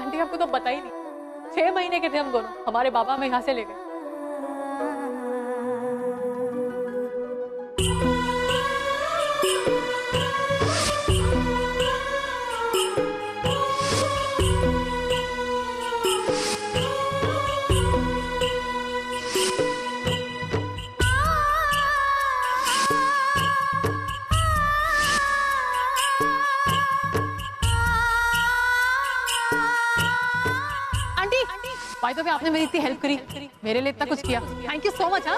Aunty आपको तो पता ही नहीं, 6 महीने के थे हम दोनों, हमारे बाबा हमें यहाँ से ले गए। भाई तो भी आपने मेरी इतनी हेल्प करी, मेरे लिए इतना कुछ किया, थैंक यू सो मच। हाँ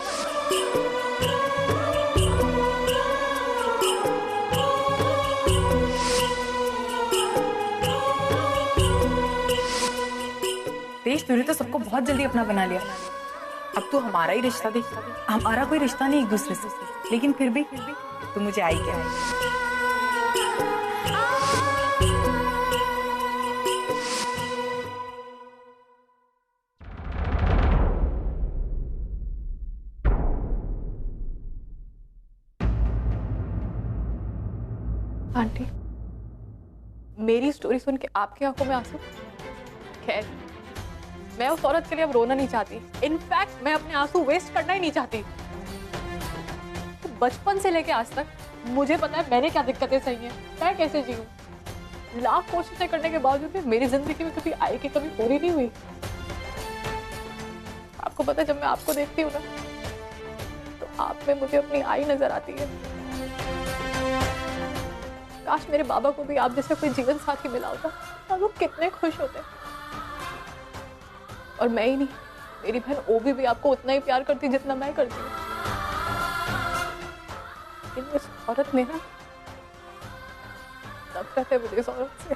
देश, तूने तो सबको बहुत जल्दी अपना बना लिया। अब तो हमारा ही रिश्ता देख, हमारा कोई रिश्ता नहीं एक दूसरे से, लेकिन फिर भी तू मुझे आई क्या है। आंटी, मेरी स्टोरी सुन के आपकी आंखों में आंसू? खैर, मैं उस औरत के लिए अब रोना नहीं चाहती। इनफैक्ट मैं अपने आंसू वेस्ट करना ही नहीं चाहती। तो बचपन से लेके आज तक मुझे पता है मैंने क्या दिक्कतें सही हैं, मैं कैसे जीऊं। लाख कोशिशें करने के बावजूद भी मेरी जिंदगी में कभी आई की कभी पूरी नहीं हुई। आपको पता है, जब मैं आपको देखती हूँ ना, तो आप में मुझे अपनी आई नजर आती है। काश मेरे बाबा को भी आप जैसे कोई जीवन साथी मिला होता, और वो कितने खुश होते। और मैं ही नहीं, मेरी बहन ओबी भी आपको उतना ही प्यार करती जितना मैं करती हूँ। लेकिन इस औरत ने ना, नफरत है मुझे इस औरत से।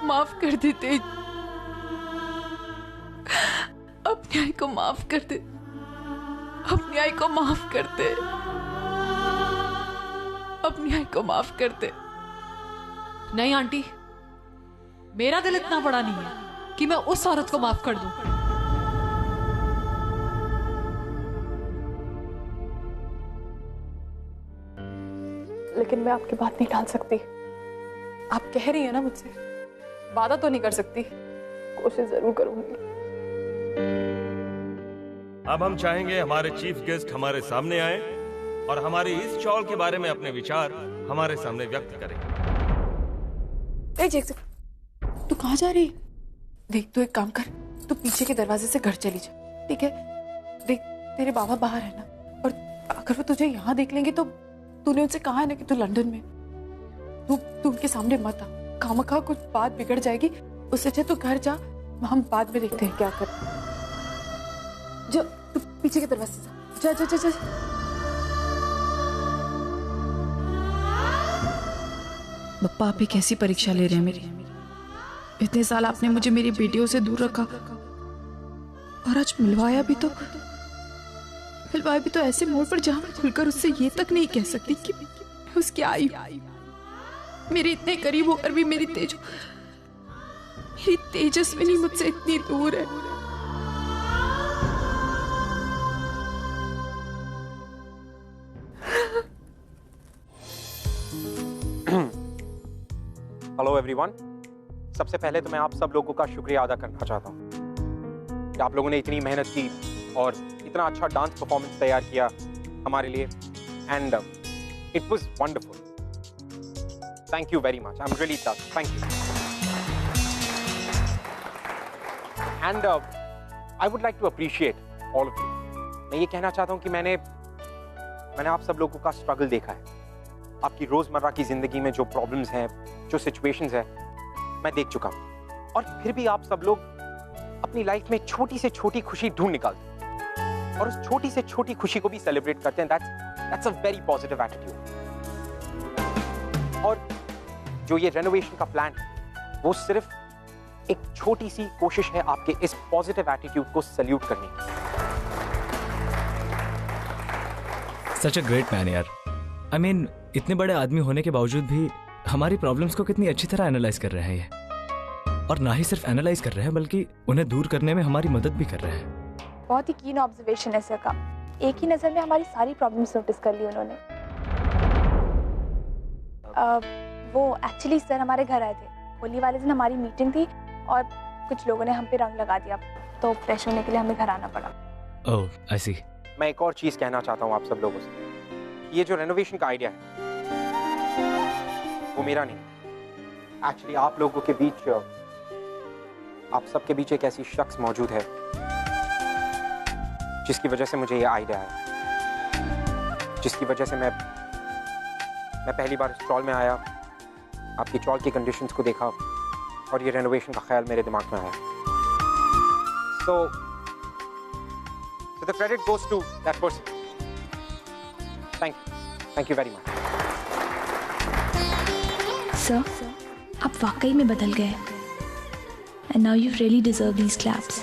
माफ कर दे तेज, अपनी आई को माफ कर दे, अपनी आई को माफ कर दे, अपनी आई को माफ कर दे। नहीं आंटी, मेरा दिल इतना बड़ा नहीं है कि मैं उस औरत को माफ कर दूं। लेकिन मैं आपकी बात नहीं टाल सकती। आप कह रही है ना मुझसे, वादा तो नहीं कर सकती, कोशिश जरूर करूंगी। अब हम चाहेंगे हमारे चीफ गेस्ट हमारे सामने आए और हमारी इस चौल के बारे में अपने विचार हमारे सामने व्यक्त करें। तू कहाँ जा रही? देख, तू एक काम कर, तू पीछे के दरवाजे से घर चली जा, ठीक है? देख, तेरे बाबा बाहर है ना, और अगर वो तुझे यहाँ देख लेंगे तो तूने उनसे कहा है ना कि तू लंदन में, तू उनके सामने मत आ, खामखा कुछ बात बिगड़ जाएगी। उससे अच्छा तू घर जा, हम बाद में देखते हैं क्या कर। जा, तू पीछे के दरवाजे से जा जा जा जा। पप्पा, आप ही कैसी परीक्षा ले रहे हैं मेरी? इतने साल आपने मुझे मेरी बेटियों से दूर रखा, और आज मिलवाया भी तो ऐसे मोड़ पर जहां मैं खुलकर उससे ये तक नहीं कह सकती कि मैं उसकी आई हूं। मेरे इतने करीब होकर भी मेरी तेजस्विनी मुझसे इतनी दूर है। हेलो एवरीवन, सबसे पहले तो मैं आप सब लोगों का शुक्रिया अदा करना चाहता हूँ कि आप लोगों ने इतनी मेहनत की और इतना अच्छा डांस परफॉर्मेंस तैयार किया हमारे लिए, and it was wonderful. Thank you very much, I am really touched, thank you. And I would like to appreciate all of you. मैं ये कहना चाहता हूँ कि मैंने आप सब लोगों का स्ट्रगल देखा है। आपकी रोजमर्रा की जिंदगी में जो प्रॉब्लम्स हैं, जो सिचुएशंस हैं, मैं देख चुका हूं। और फिर भी आप सब लोग अपनी लाइफ में छोटी से छोटी खुशी ढूंढ निकालते हैं और उस छोटी से छोटी खुशी को भी सेलिब्रेट करते हैं। That's a very positive attitude. और जो ये रेनोवेशन का प्लान है, वो सिर्फ एक छोटी सी कोशिश है आपके इस पॉजिटिव एटीट्यूड को सल्यूट करने की। सच अ ग्रेट मैन यार। आई मीन, इतने बड़े आदमी होने के बावजूद भी हमारी प्रॉब्लम्स को कितनी अच्छी तरह एनालाइज कर रहे हैं ये। और ना ही सिर्फ एनालाइज कर रहे हैं, बल्कि उन्हें दूर करने में हमारी मदद भी कर रहे हैं। बहुत ही कीन ऑब्जर्वेशन है सर का। एक ही नज़र में हमारी सारी प्रॉब्लम्स नोटिस कर ली उन्होंने। वो एक्चुअली सर हमारे घर आए थे। होली वाले दिन हमारी मीटिंग थी और कुछ लोगों ने हम पे रंग लगा दिया, तो फ्रेश होने के लिए हमें घर आना पड़ा। ओह, आई सी। मैं एक और चीज़ कहना चाहता हूँ आप सब लोगों से। ये जो रेनोवेशन का आइडिया है वो मेरा नहीं, एक्चुअली आप लोगों के बीच, आप सबके बीच एक ऐसी शख्स मौजूद है जिसकी वजह से मुझे ये आइडिया है, जिसकी वजह से मैं पहली बार स्टॉल में आया, आपकी स्टॉल की कंडीशंस को देखा और ये रेनोवेशन का ख्याल मेरे दिमाग में आया। So the credit goes to that person. Thank you very much. Sir, आप वाकई में बदल गए and now you really deserve these claps.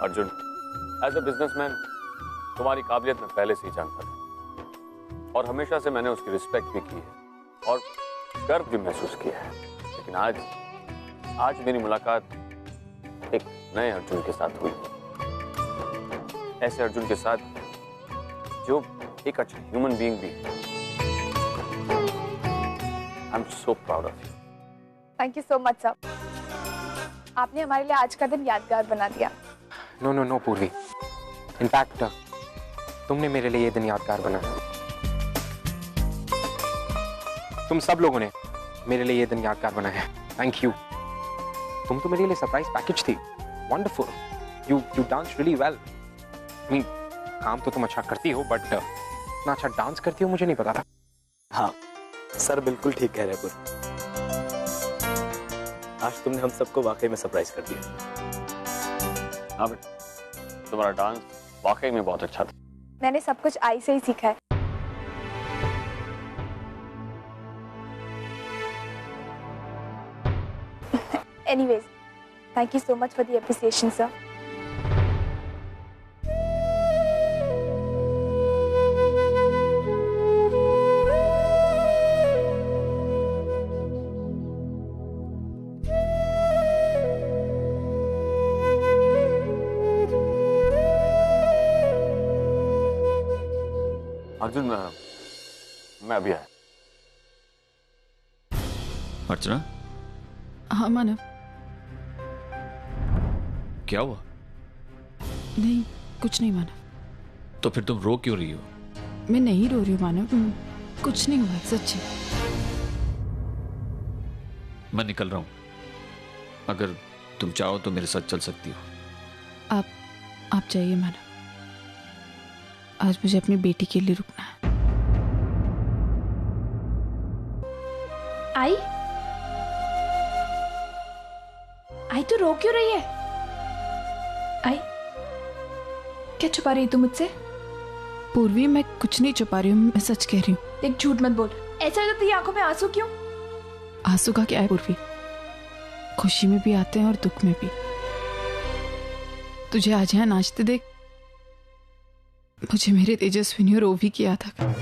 Arjun, as a businessman तुम्हारी काबिलियत मैं पहले से ही जानता था और हमेशा से मैंने उसकी रिस्पेक्ट भी की है और गर्व भी महसूस किया है। लेकिन आज मेरी मुलाकात एक नए अर्जुन के साथ हुई, ऐसे अर्जुन के साथ जो एक अच्छा ह्यूमन बीइंग भी है। I am so proud of you. Thank you so much sir, आपने हमारे लिए आज का दिन यादगार बना दिया। नो पूर्वी, इनफैक्ट तुमने मेरे लिए ये दिन यादगार बनाया। तुम सब लोगों ने मेरे लिए ये दिन यादगार बनाया। Thank you. तुम तो मेरे लिए सरप्राइज पैकेज थी। Wonderful, you dance really well. काम तो तुम अच्छा करती हो, बट इतना अच्छा डांस करती हो मुझे नहीं पता था। हाँ, सर बिल्कुल ठीक कह रहे हैं। आज तुमने हम सबको वाकई में सरप्राइज कर दिया। हाँ बेटा, तुम्हारा डांस वाकई में बहुत अच्छा था। मैंने सब कुछ आई से ही सीखा है। Anyways, thank you so much for the appreciation, sir. Arjun, मैं अभी आया। अर्चना, हाँ मानव। क्या हुआ? नहीं, कुछ नहीं मानव। तो फिर तुम रो क्यों रही हो? मैं नहीं रो रही हूँ मानव, कुछ नहीं हुआ सच्ची। मैं निकल रहा हूं। अगर तुम चाहो तो मेरे साथ चल सकती हो। आप जाइए मानव, आज मुझे अपनी बेटी के लिए रुकना है। आई तो रो क्यों रही है? आई, क्या छुपा रही तू मुझसे? पूर्वी, मैं कुछ नहीं छुपा रही हूँ, मैं सच कह रही हूँ। देख, झूठ मत बोल। ऐसा तो तेरी आंखों में आंसू क्यों? आंसू का क्या है पूर्वी, खुशी में भी आते हैं और दुख में भी। तुझे आज यहाँ नाचते देख मुझे मेरे तेजस्विनी और ओवी की याद आ गई।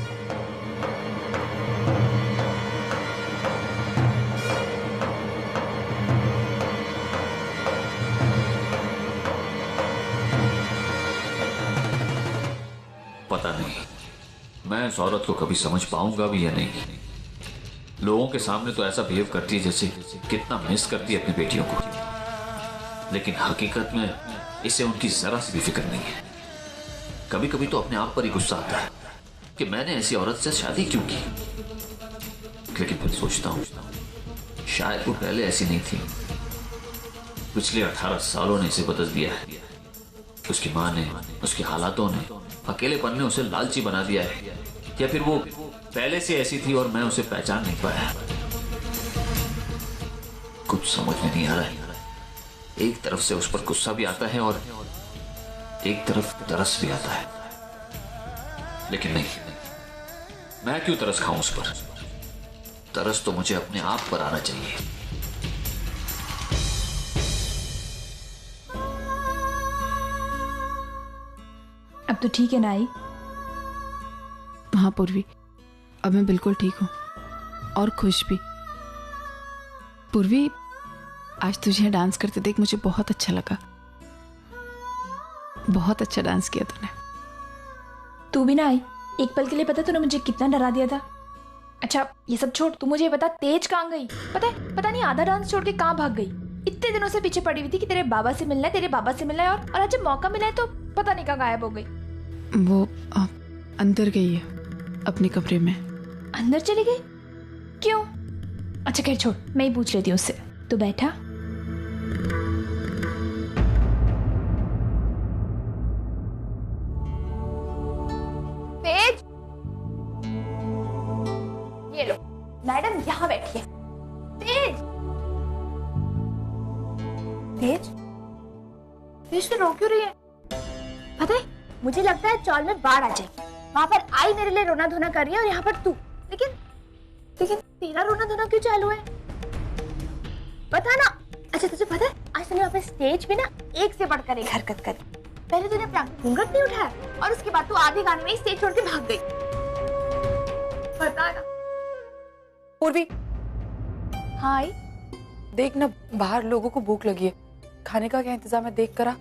पता नहीं मैं इस औरत को कभी समझ पाऊंगा भी या नहीं। लोगों के सामने तो ऐसा बिहेव करती है जैसे कितना मिस करती है अपनी बेटियों को, लेकिन हकीकत में इसे उनकी जरा सी भी फिक्र नहीं है। कभी कभी तो अपने आप पर ही गुस्सा आता है कि मैंने ऐसी औरत से शादी क्यों की, लेकिन फिर सोचता हूँ शायद वो पहले ऐसी नहीं थी। पिछले 18 सालों ने इसे बदल दिया है। उसकी माँ ने, उसके हालातों ने, अकेलेपन ने उसे लालची बना दिया है, या फिर वो पहले से ऐसी थी और मैं उसे पहचान नहीं पाया। कुछ समझ में नहीं आ रहा है। एक तरफ से उस पर गुस्सा भी आता है और एक तरफ तरस भी आता है, लेकिन नहीं, मैं क्यों तरस खाऊं उस पर? तरस तो मुझे अपने आप पर आना चाहिए। अब तो ठीक है ना आई? हाँ पूर्वी, अब मैं बिल्कुल ठीक हूँ और खुश भी। पूर्वी, आज तुझे डांस करते देख मुझे बहुत अच्छा लगा। बहुत अच्छा डांस किया तूने। तू भी ना आई एक पल के लिए। पता तूने मुझे कितना डरा दिया था। अच्छा ये सब छोड़, तू मुझे बता तेज कहाँ गई? पता नहीं आधा डांस छोड़ के कहाँ भाग गई। इतने दिनों से पीछे पड़ी हुई थी कि तेरे बाबा से मिलना है, तेरे बाबा से मिलना है, और आज जब मौका मिला है तो पता नहीं कहाँ गायब हो गई। वो अंदर गई है अपने कमरे में। अंदर चली गई? क्यों? अच्छा खैर छोड़, मैं ही पूछ लेती हूँ उससे। तू बैठा। तेज, ये लो मैडम यहाँ बैठिए। तेज तेज तेज से रो क्यों रही है? पता है मुझे लगता है चौल में बाढ़ आ जाएगी। वहां पर आई मेरे लिए रोना धोना कर रही है और यहाँ पर तू। लेकिन तेरा रोना धोना क्यों चालू है? बता ना। अच्छा तुझे पता है आज तूने वहाँ पे स्टेज पे ना एक से बढ़कर एक हरकत करी। पहले तूने अपना घूंघट नहीं उठाया और उसके बाद तू आधे गाने में ही स्टेज छोड़ के भाग गई। बता ना। पूर्वी, हाँ आई। देख ना बाहर लोगों को भूख लगी है, खाने का क्या इंतजाम है देख करा।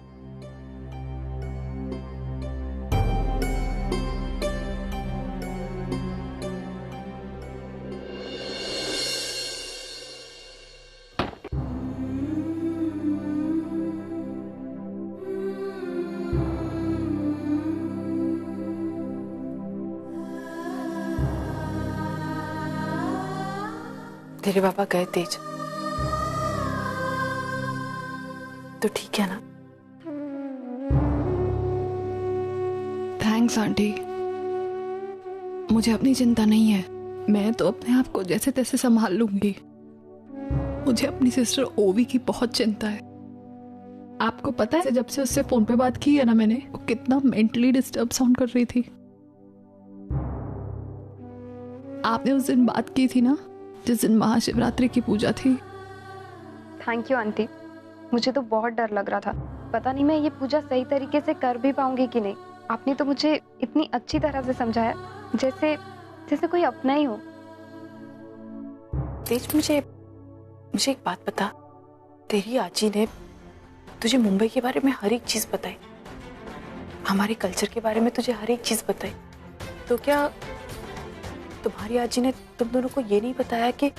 तेरे पापा गए तेज, तो ठीक है ना? थैंक्स आंटी, मुझे अपनी चिंता नहीं है। मैं तो अपने आप को जैसे तैसे संभाल लूंगी। मुझे अपनी सिस्टर ओवी की बहुत चिंता है। आपको पता है जब से उससे फोन पे बात की है ना मैंने, वो कितना मेंटली डिस्टर्ब साउंड कर रही थी। आपने उस दिन बात की थी ना जिस दिन महाशिवरात्रि की पूजा थी। Thank you aunty. मुझे तो बहुत डर लग रहा था, पता नहीं मैं ये पूजा सही तरीके से कर भी पाऊंगी कि नहीं। आपने तो मुझे इतनी अच्छी तरह से समझाया जैसे जैसे कोई अपना ही हो। तेज मुझे एक बात बता, तेरी आजी ने तुझे मुंबई के बारे में हर एक चीज बताई, हमारे कल्चर के बारे में तुझे हर एक चीज बताई, तो क्या तुम्हारी आजी ने तुम दोनों को ये नहीं बताया कि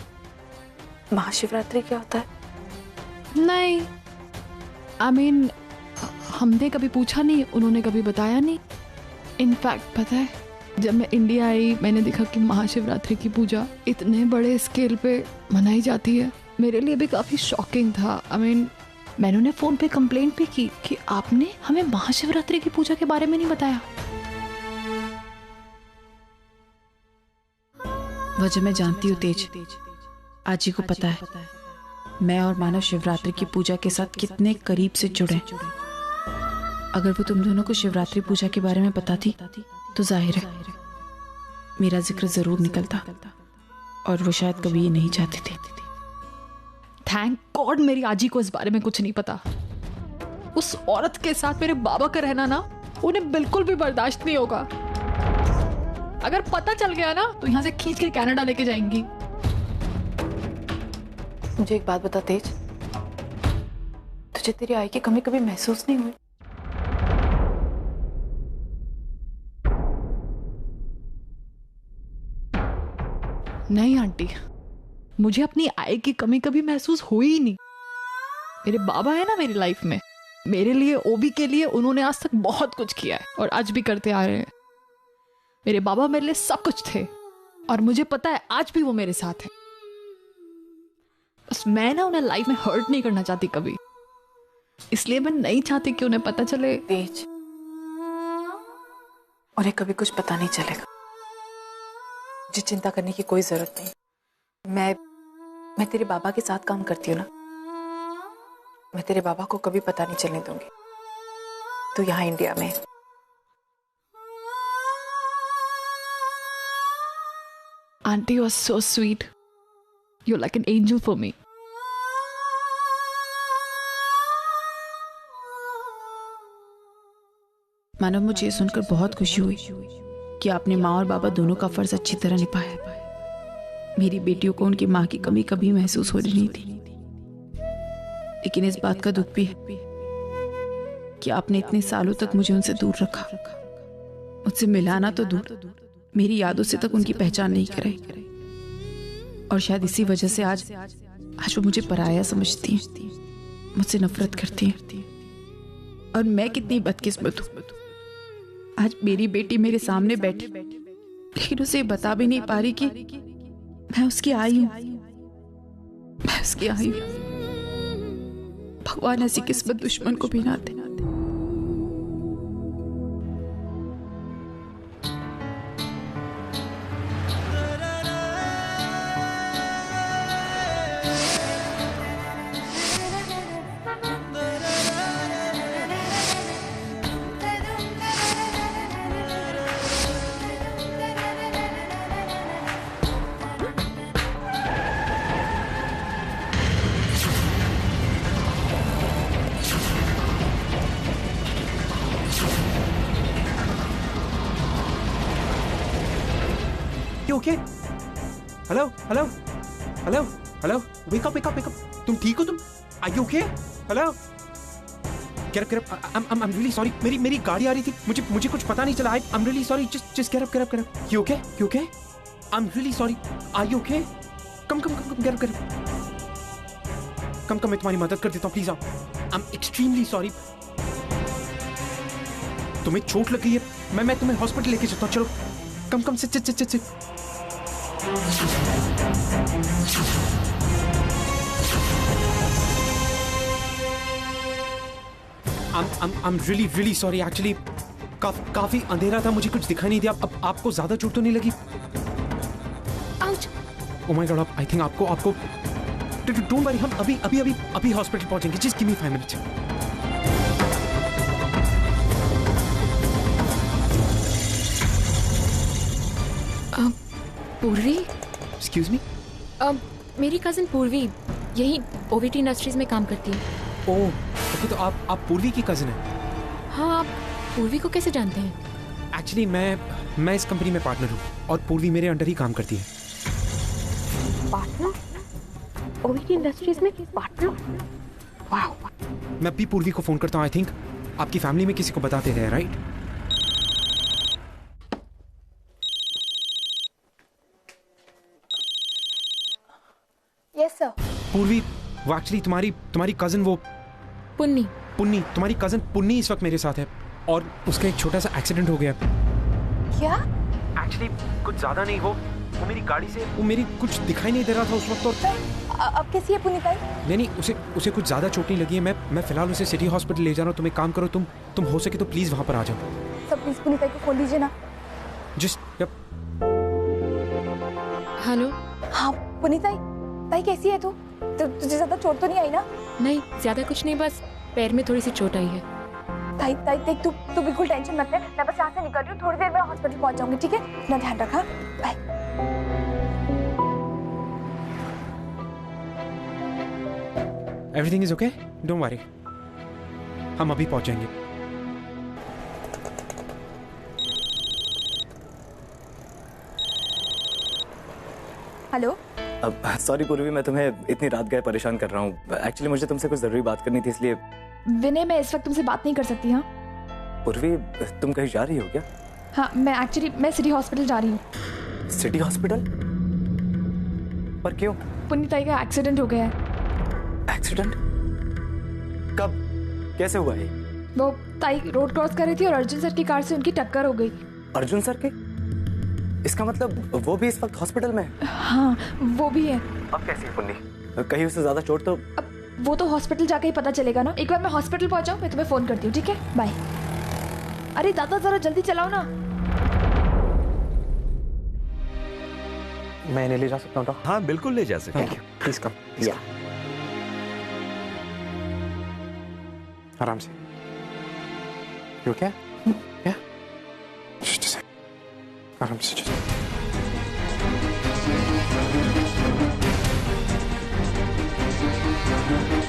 महाशिवरात्रि क्या होता है? नहीं, I mean, हमने कभी पूछा नहीं, उन्होंने कभी बताया नहीं। इनफैक्ट पता है जब मैं इंडिया आई मैंने देखा कि महाशिवरात्रि की पूजा इतने बड़े स्केल पे मनाई जाती है। मेरे लिए भी काफी शॉकिंग था। I mean, मैंने उन्हें फोन पे कंप्लेंट भी की कि आपने हमें महाशिवरात्रि की पूजा के बारे में नहीं बताया। वजह मैं जानती हूँ तेज, आजी को पता है मैं और मानव शिवरात्रि की पूजा के साथ कितने करीब से जुड़े। अगर वो तुम दोनों को शिवरात्रि पूजा के बारे में बताती तो जाहिर है मेरा जिक्र जरूर निकलता, और वो शायद कभी ये नहीं चाहती थी। थैंक गॉड मेरी आजी को इस बारे में कुछ नहीं पता। उस औरत के साथ मेरे बाबा का रहना ना उन्हें बिल्कुल भी बर्दाश्त नहीं होगा। अगर पता चल गया ना तो यहाँ से खींच के कनाडा लेके जाएंगी। मुझे एक बात बता तेज, तुझे तेरी आई की कमी कभी महसूस नहीं हुई? नहीं आंटी, मुझे अपनी आई की कमी कभी महसूस हुई ही नहीं। मेरे बाबा है ना मेरी लाइफ में, मेरे लिए ओवी के लिए उन्होंने आज तक बहुत कुछ किया है और आज भी करते आ रहे हैं। मेरे बाबा मेरे लिए सब कुछ थे और मुझे पता है आज भी वो मेरे साथ है। बस मैं ना उन्हें लाइफ में हर्ट नहीं करना चाहती कभी, इसलिए मैं नहीं चाहती कि उन्हें पता चले। तेज, उन्हें कभी कुछ पता नहीं चलेगा, मुझे चिंता करने की कोई जरूरत नहीं। मैं तेरे बाबा के साथ काम करती हूँ ना, मैं तेरे बाबा को कभी पता नहीं चलने दूंगी। तो यहाँ इंडिया में Auntie, you are so sweet. You're like an angel for me. मानव, मुझे सुनकर बहुत खुशी हुई कि आपने माँ और बाबा दोनों का फर्ज अच्छी तरह निभाया। मेरी बेटियों को उनकी माँ की कमी कभी महसूस हो रही नहीं थी, लेकिन इस बात का दुख भी है कि आपने इतने सालों तक मुझे उनसे दूर रखा। मुझसे मिलाना तो दूर, मेरी यादों से तक उनकी पहचान नहीं कराई। और शायद इसी वजह से आज वो मुझे पराया समझती हैं, मुझसे नफरत करती हैं। और मैं कितनी बदकिस्मत हूँ, आज मेरी बेटी मेरे सामने बैठी, लेकिन उसे बता भी नहीं पा रही कि मैं उसकी आई हूँ, मैं उसकी आई हूँ। भगवान ऐसी किस्मत दुश्मन को भी ना दे। Okay. Hello, hello, hello, hello. Wake up, wake up, wake up. तुम ठीक हो? तुम? Are you okay? Hello. Get up. I'm really sorry. मेरी गाड़ी आ रही थी. मुझे कुछ पता नहीं चला. I'm really sorry. Just get up. You okay? You okay? I'm really sorry. Are you okay? Come. Get up. Come. मैं तुम्हारी मदद कर देता हूँ. Please आओ. I'm extremely sorry. तुम्हें चोट लग गई है. मैं तुम्हें हॉस्पिटल लेके चलता हूँ. चलो. Come. Sit. I'm really sorry. Actually, काफी अंधेरा था, मुझे कुछ दिखाई नहीं दिया. अब आपको ज्यादा चोट तो नहीं लगी? Ouch! Oh my God! I think आपको don't worry, हम अभी हॉस्पिटल पहुंचेंगे. Just give me 5 minutes. पूर्वी? Excuse me? मेरी कजिन पूर्वी यही ओवीटी इंडस्ट्रीज में काम करती है। ओह, ओके, तो आप पूर्वी की कजिन हैं? हाँ, आप पूर्वी को कैसे जानते हैं? एक्चुअली मैं इस कंपनी में पार्टनर हूँ और पूर्वी मेरे अंडर ही काम करती है। पार्टनर? ओवीटी इंडस्ट्रीज में पार्टनर? वाओ। मैं अभी पूर्वी को फोन करता हूँ. आई थिंक आपकी फैमिली में किसी को बताते रहे, राइट? Yes sir. पूर्वी, वो एक्चुअली तुम्हारी कजिन, वो पुन्नी, तुम्हारी कजिन पुन्नी इस वक्त मेरे साथ है और उसका एक छोटा सा एक्सीडेंट हो गया. क्या? एक्चुअली कुछ ज्यादा नहीं, वो मेरी गाड़ी से मेरी कुछ दिखाई नहीं दे रहा था उस वक्त. और अब कैसी है पुन्नी ताई? नहीं, उसे कुछ ज्यादा चोट नहीं लगी है. मैं फिलहाल उसे सिटी हॉस्पिटल ले जा रहा हूँ. तुम एक काम करो, तुम हो सके तो प्लीज वहां पर आ जाओ. सब प्लीज पुन्नी ताई को खोल लीजिए ना. जस्ट. हेलो. हाँ पुन्नी ताई कैसी है तू? तुझे ज्यादा चोट तो नहीं आई ना? नहीं, ज्यादा कुछ नहीं, बस पैर में थोड़ी सी चोट आई है. ताई देख, तू बिल्कुल टेंशन मत ले. मैं बस यहाँ से निकल रही हूँ, थोड़ी देर में हॉस्पिटल पहुँच जाऊंगी. ठीक है, अपना ध्यान रखा. Bye. Everything is okay, don't worry. हम अभी पहुंच जाएंगे. हेलो. सॉरी पूर्वी, मैं तुम्हें इतनी रात गए परेशान कर रहा हूँ. एक्चुअली मुझे तुमसे कुछ जरूरी बात करनी थी, इसलिए. विनय, मैं इस वक्त तुमसे बात नहीं कर सकती. हाँ पूर्वी, तुम कहीं जा रही हो क्या? हाँ, मैं सिटी हॉस्पिटल जा रही हूँ. City hospital? पर क्यों? पुन्नी ताई का एक्सीडेंट हो गया है. एक्सीडेंट? कब? कैसे हुआ ये? वो ताई रोड क्रॉस कर रही थी और अर्जुन सर की कार से उनकी टक्कर हो गई. अर्जुन सर के? इसका मतलब वो भी इस वक्त हॉस्पिटल में है? हाँ, वो भी है. अब कैसी है पुन्नी? कहीं उसे ज्यादा चोट तो? अब वो तो हॉस्पिटल जाके ही पता चलेगा ना. एक बार मैं हॉस्पिटल पहुंचाऊं, मैं तुम्हें फोन करती हूँ. ठीक है, बाय. अरे दादा, जरा जल्दी चलाओ ना. मैं इन्हें ले जा सकता हूँ? हाँ बिल्कुल ले जा सकते हैं. Please come. या आराम से. यू क्या? या आराम से. just